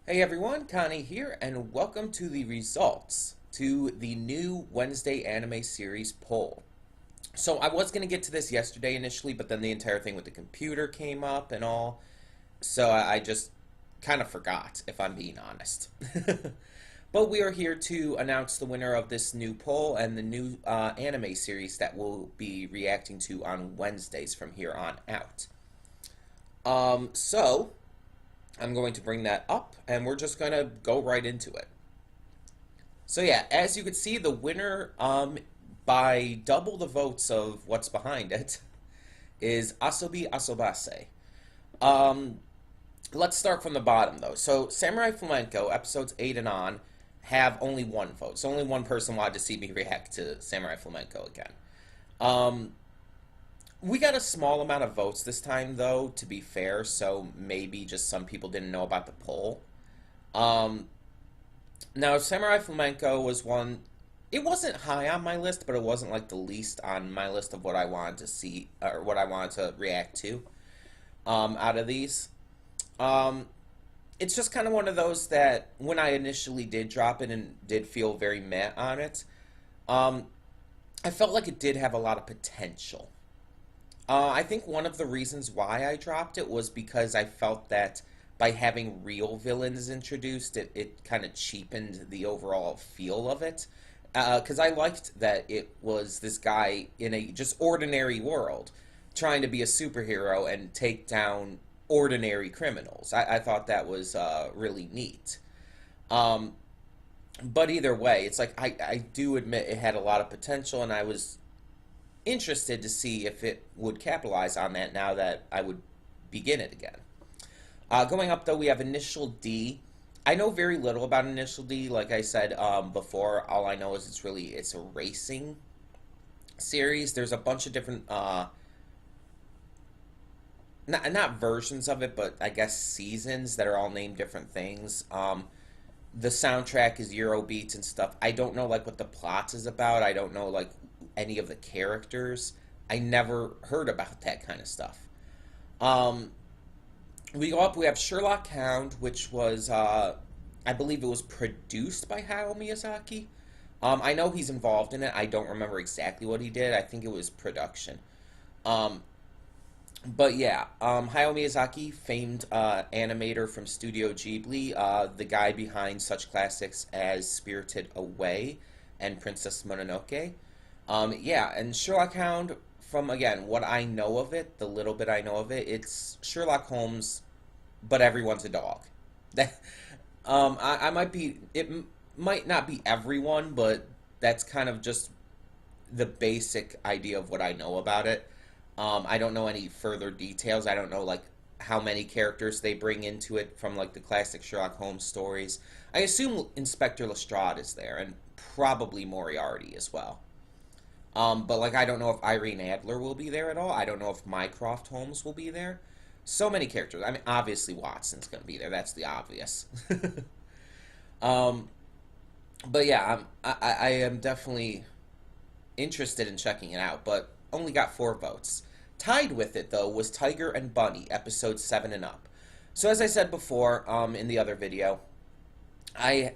Hey everyone, Connie here, and welcome to the results to the new Wednesday anime series poll. So I was going to get to this yesterday initially, but then the entire thing with the computer came up and all, so I just kind of forgot, if I'm being honest. But we are here to announce the winner of this new poll and the new anime series that we'll be reacting to on Wednesdays from here on out. So I'm going to bring that up, and we're just going to go right into it. So yeah, as you can see, the winner, by double the votes of what's behind it, is Asobi Asobase. Um, let's start from the bottom, though. So Samurai Flamenco, episodes 8 and on, have only one vote. So only one person wanted to see me react to Samurai Flamenco again. Um, we got a small amount of votes this time, though, to be fair, so maybe just some people didn't know about the poll. Um, Now, Samurai Flamenco was one. It wasn't high on my list, but it wasn't like the least on my list of what I wanted to see or what I wanted to react to. Out of these, um, it's just kind of one of those that when I initially did drop it and did feel very meh on it, um, I felt like it did have a lot of potential. I think one of the reasons why I dropped it was because I felt that by having real villains introduced, it kind of cheapened the overall feel of it. Because I liked that it was this guy in a just ordinary world trying to be a superhero and take down ordinary criminals. I thought that was really neat. Um, but either way, it's like I do admit it had a lot of potential, and I was interested to see if it would capitalize on that now that I would begin it again. Going up though, we have Initial D. I know very little about Initial D. Like I said before, all I know is it's a racing series. There's a bunch of different not versions of it, but I guess seasons that are all named different things. The soundtrack is Euro beats and stuff. I don't know like what the plot is about. I don't know like any of the characters. I never heard about that kind of stuff. Um, we go up. We have Sherlock Hound, which was I believe it was produced by Hayao Miyazaki. I know he's involved in it. I don't remember exactly what he did. I think it was production. Um, but yeah, Hayao Miyazaki, famed animator from Studio Ghibli, the guy behind such classics as Spirited Away and Princess Mononoke. Yeah, and Sherlock Hound, from again, what I know of it, the little bit I know of it, it's Sherlock Holmes, but everyone's a dog. That, I might be, might not be everyone, but that's kind of just the basic idea of what I know about it. I don't know any further details. I don't know like how many characters they bring into it from like the classic Sherlock Holmes stories. I assume Inspector Lestrade is there, and probably Moriarty as well. But like I don't know if Irene Adler will be there at all. I don't know if Mycroft Holmes will be there. So many characters. I mean, obviously Watson's going to be there. That's the obvious. um, but yeah, I am definitely interested in checking it out. But only got 4 votes. Tied with it though was Tiger and Bunny, episode 7 and up. So as I said before, in the other video, I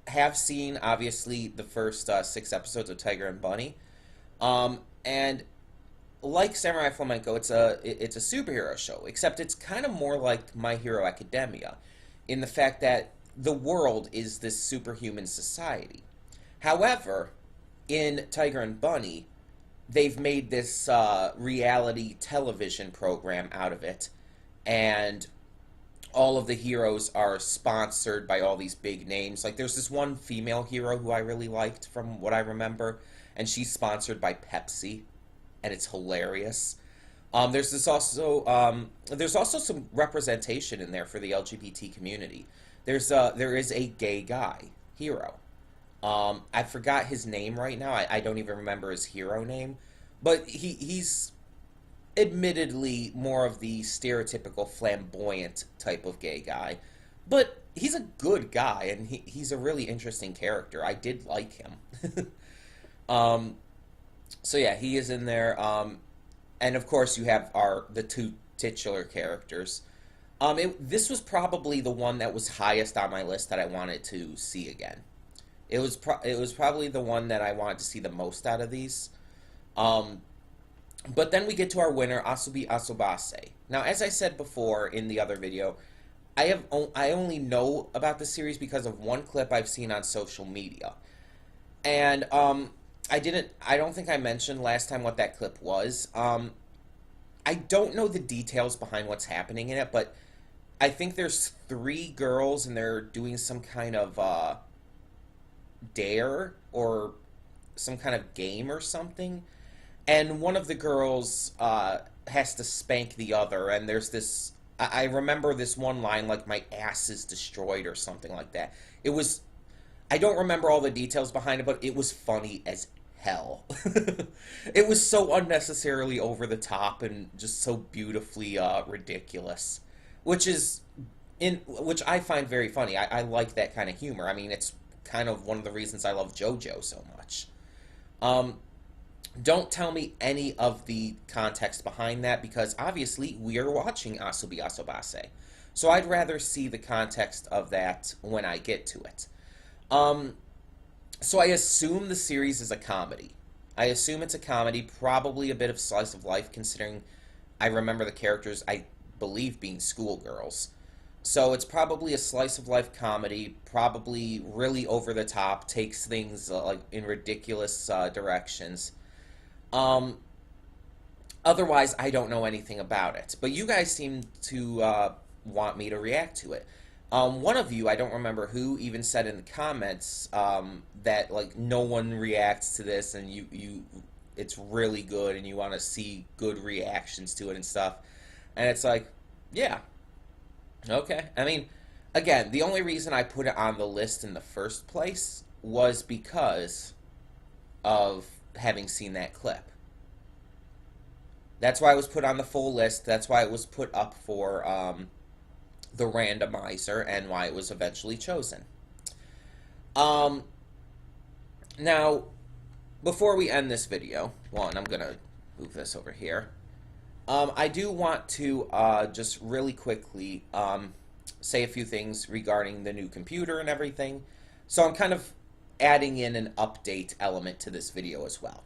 have seen obviously the first 6 episodes of Tiger and Bunny, and like Samurai Flamenco, it's a superhero show, except it's kind of more like My Hero Academia, in the fact that the world is this superhuman society. However, in Tiger and Bunny, they've made this reality television program out of it, and all of the heroes are sponsored by all these big names. Like there's this one female hero who I really liked from what I remember, and she's sponsored by Pepsi, and it's hilarious. There's also some representation in there for the LGBT community. There is a gay guy hero. I forgot his name right now. I don't even remember his hero name, but he's admittedly more of the stereotypical flamboyant type of gay guy, but he's a good guy and he's a really interesting character. I did like him. um, so yeah, he is in there. And of course, you have the 2 titular characters. This was probably the one that was highest on my list that I wanted to see again. It was probably the one that I wanted to see the most out of these. Um, but then we get to our winner, Asubi Asobase. Now, as I said before in the other video, I only know about the series because of one clip I've seen on social media. And I don't think I mentioned last time what that clip was. I don't know the details behind what's happening in it, but I think there's three girls and they're doing some kind of dare or some kind of game or something. And one of the girls has to spank the other, and there's this. I remember this one line like "my ass is destroyed" or something like that. It was. I don't remember all the details behind it, but it was funny as hell. It was so unnecessarily over the top and just so beautifully ridiculous, which is which I find very funny. I like that kind of humor. I mean, it's kind of one of the reasons I love JoJo so much. Um, don't tell me any of the context behind that because obviously we are watching Asubi Asobase. So I'd rather see the context of that when I get to it. Um, so I assume the series is a comedy. I assume it's a comedy, probably a bit of slice of life considering I remember the characters I believe being schoolgirls. So it's probably a slice of life comedy, probably really over the top, takes things like in ridiculous directions. Um, Otherwise, I don't know anything about it. But you guys seem to want me to react to it. One of you, I don't remember who, even said in the comments that like no one reacts to this, and it's really good, and you want to see good reactions to it and stuff. And it's like, yeah, okay. I mean, again, the only reason I put it on the list in the first place was because of having seen that clip. That's why it was put on the full list. That's why it was put up for the randomizer and why it was eventually chosen. Um, Now, before we end this video, one, I'm going to move this over here. I do want to just really quickly say a few things regarding the new computer and everything. So I'm kind of adding in an update element to this video as well.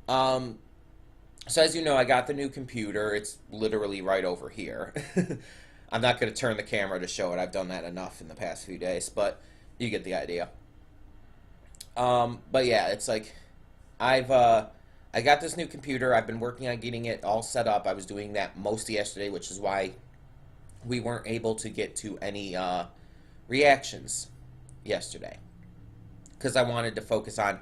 Um, so as you know, I got the new computer. It's literally right over here. I'm not going to turn the camera to show it. I've done that enough in the past few days, but you get the idea. But yeah, it's like I got this new computer. I've been working on getting it all set up. I was doing that most of yesterday, which is why we weren't able to get to any reactions yesterday because I wanted to focus on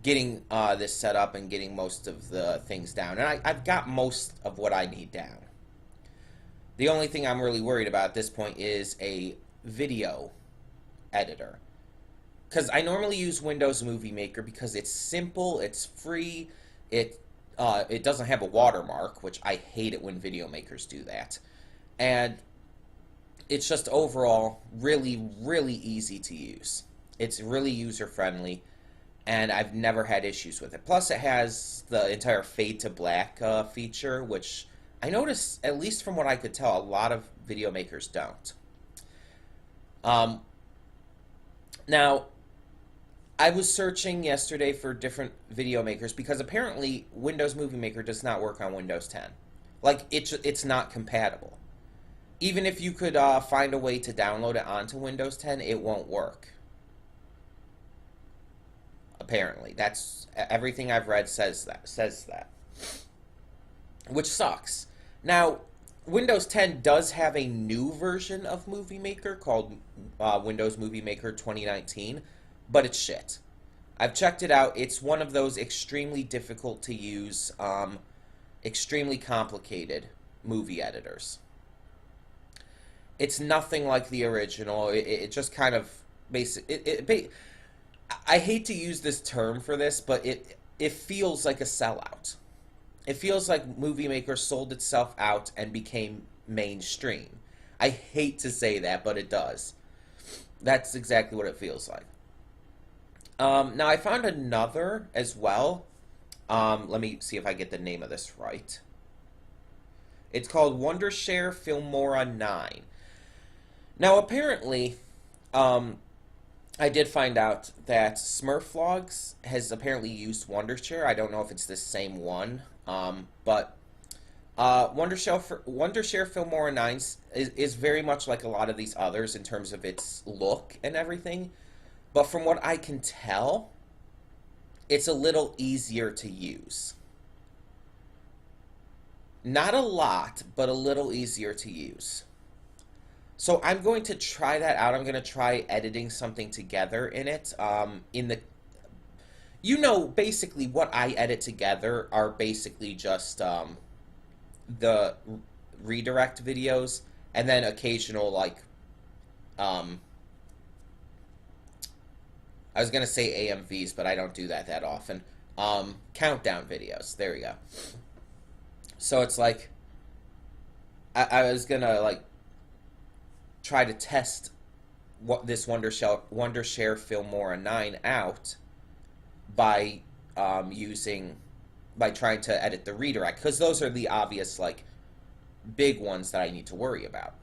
getting this set up and getting most of the things down. And I've got most of what I need down. The only thing I'm really worried about at this point is a video editor. Because I normally use Windows Movie Maker because it's simple, it's free, it doesn't have a watermark, which I hate it when video makers do that. And it's just overall really, really easy to use. It's really user-friendly, and I've never had issues with it. Plus, it has the entire fade to black feature, which I notice, at least from what I could tell, a lot of video makers don't. Um, Now, I was searching yesterday for different video makers because apparently Windows Movie Maker does not work on Windows 10. Like, it's not compatible. Even if you could find a way to download it onto Windows 10, it won't work. Apparently, that's everything I've read says that, which sucks. Now, Windows 10 does have a new version of Movie Maker called Windows Movie Maker 2019, but it's shit. I've checked it out. It's one of those extremely difficult to use, extremely complicated movie editors. It's nothing like the original. It just kind of I hate to use this term for this, but it feels like a sellout. It feels like Movie Maker sold itself out and became mainstream. I hate to say that, but it does. That's exactly what it feels like. Now, I found another as well. Let me see if I get the name of this right. It's called Wondershare Filmora 9. Now, apparently, um, I did find out that Smurflogs has apparently used Wondershare. I don't know if it's the same one, but Wondershare Filmora 9 is very much like a lot of these others in terms of its look and everything. But from what I can tell, it's a little easier to use. Not a lot, but a little easier to use. So I'm going to try that out. I'm going to try editing something together in it. Basically what I edit together are basically just the redirect videos and then occasional um, I was going to say AMVs, but I don't do that often. Countdown videos. There we go. So it's like I was going to try to test what this Wondershare Filmora 9 out by trying to edit the redirect, because those are the obvious big ones that I need to worry about.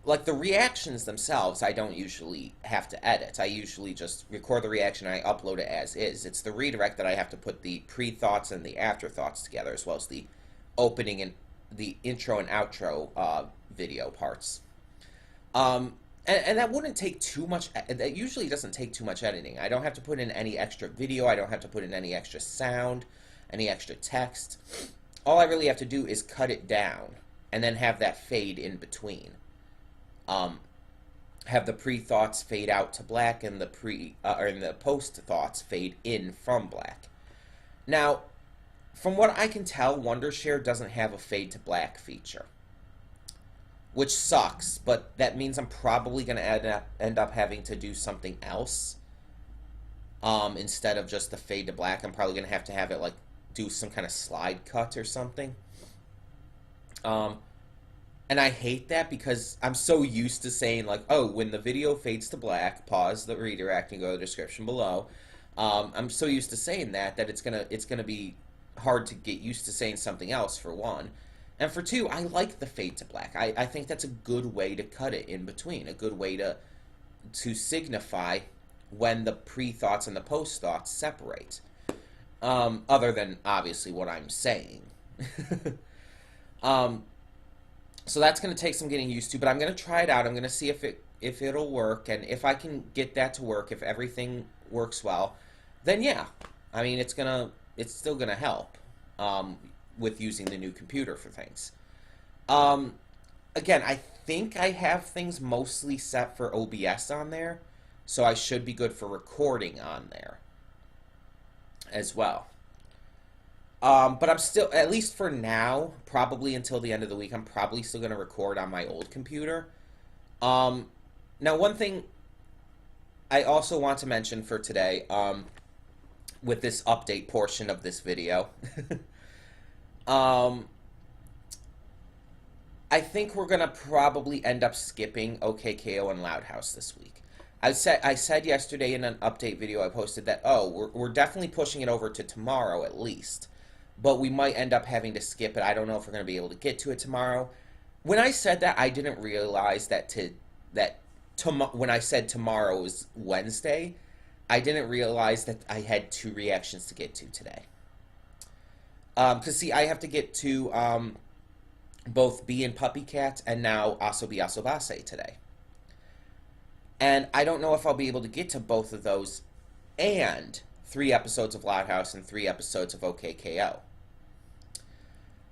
Like the reactions themselves, I don't usually have to edit. I usually just record the reaction and I upload it as is. It's the redirect that I have to put the pre-thoughts and the afterthoughts together, as well as the opening and the intro and outro video parts. And that wouldn't take too much. That usually doesn't take too much editing. I don't have to put in any extra video. I don't have to put in any extra sound, any extra text. All I really have to do is cut it down and then have that fade in between. Have the pre-thoughts fade out to black and the post-thoughts fade in from black. Now, from what I can tell, Wondershare doesn't have a fade to black feature, which sucks, but that means I'm probably going to end up having to do something else instead of just the fade to black. I'm probably going to have it do some kind of slide cut or something. And I hate that because I'm so used to saying oh, when the video fades to black, pause the redirect and go to the description below. I'm so used to saying that it's gonna be hard to get used to saying something else, for one. And for two, I like the fade to black. I think that's a good way to cut it in between, a good way to signify when the pre-thoughts and the post-thoughts separate. Other than, obviously, what I'm saying. So that's going to take some getting used to, but I'm going to try it out. I'm going to see if it'll work, and if I can get that to work, if everything works well, then yeah. I mean, it's still going to help with using the new computer for things. Again, I think I have things mostly set for OBS on there, so I should be good for recording on there as well. But I'm still, at least for now, probably until the end of the week, I'm probably still going to record on my old computer. Now, one thing I also want to mention for today, with this update portion of this video, I think we're going to probably end up skipping OKKO and Loud House this week. I said yesterday in an update video I posted that, we're definitely pushing it over to tomorrow at least. But we might end up having to skip it. I don't know if we're going to be able to get to it tomorrow. When I said that, I didn't realize when I said tomorrow was Wednesday, I didn't realize that I had 2 reactions to get to today. Because, see, I have to get to both Bee and Puppy Cat and now Asobi Asobase today. And I don't know if I'll be able to get to both of those and 3 episodes of Loud House and 3 episodes of OKKO.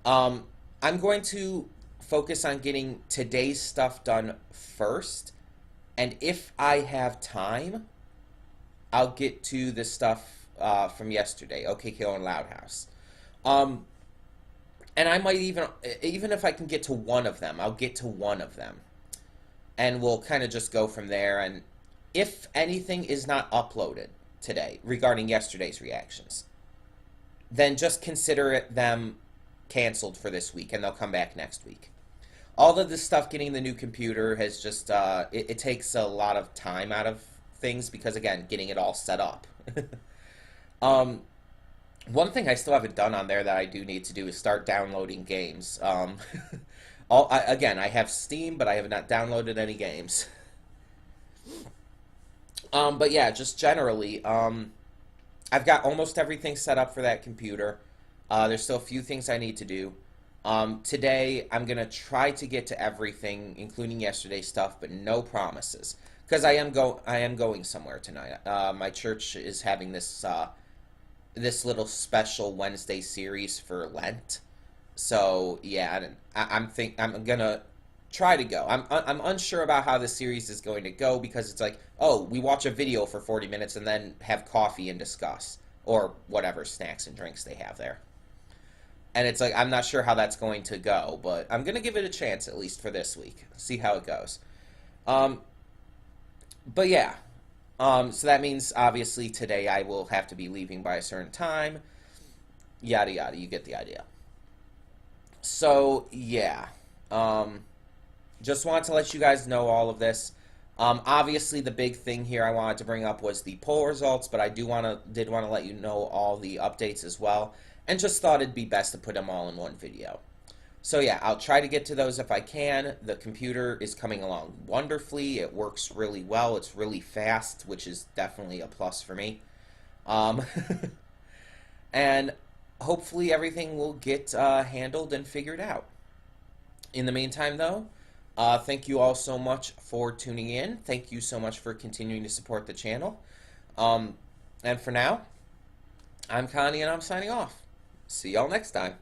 I'm going to focus on getting today's stuff done first, and if I have time, I'll get to the stuff from yesterday, OKKO and Loud House. And I might even if I can get to one of them, I'll get to one of them. And we'll kind of just go from there, and if anything is not uploaded today regarding yesterday's reactions, then just consider them canceled for this week, and they'll come back next week. All of this stuff, getting the new computer, has just it takes a lot of time out of things because, again, getting it all set up. One thing I still haven't done on there that I do need to do is start downloading games. Again, I have Steam, but I have not downloaded any games. But yeah, just generally, I've got almost everything set up for that computer. There's still a few things I need to do. Today, I'm gonna try to get to everything, including yesterday's stuff, but no promises, because I am going somewhere tonight. My church is having this little special Wednesday series for Lent. So yeah, I'm gonna try to go. I'm unsure about how the series is going to go because it's like, oh, we watch a video for 40 minutes and then have coffee and discuss or whatever snacks and drinks they have there. And it's like I'm not sure how that's going to go, but I'm gonna give it a chance at least for this week. See how it goes. Um, but yeah, so that means obviously today I will have to be leaving by a certain time. Yada yada. You get the idea. So yeah, um, just wanted to let you guys know all of this. Obviously, the big thing here I wanted to bring up was the poll results, but I did want to let you know all the updates as well, and just thought it'd be best to put them all in one video. So yeah, I'll try to get to those if I can. The computer is coming along wonderfully. It works really well. It's really fast, which is definitely a plus for me. Um, and hopefully everything will get handled and figured out. In the meantime, though, thank you all so much for tuning in. Thank you so much for continuing to support the channel. Um, and for now, I'm Connie and I'm signing off. See y'all next time.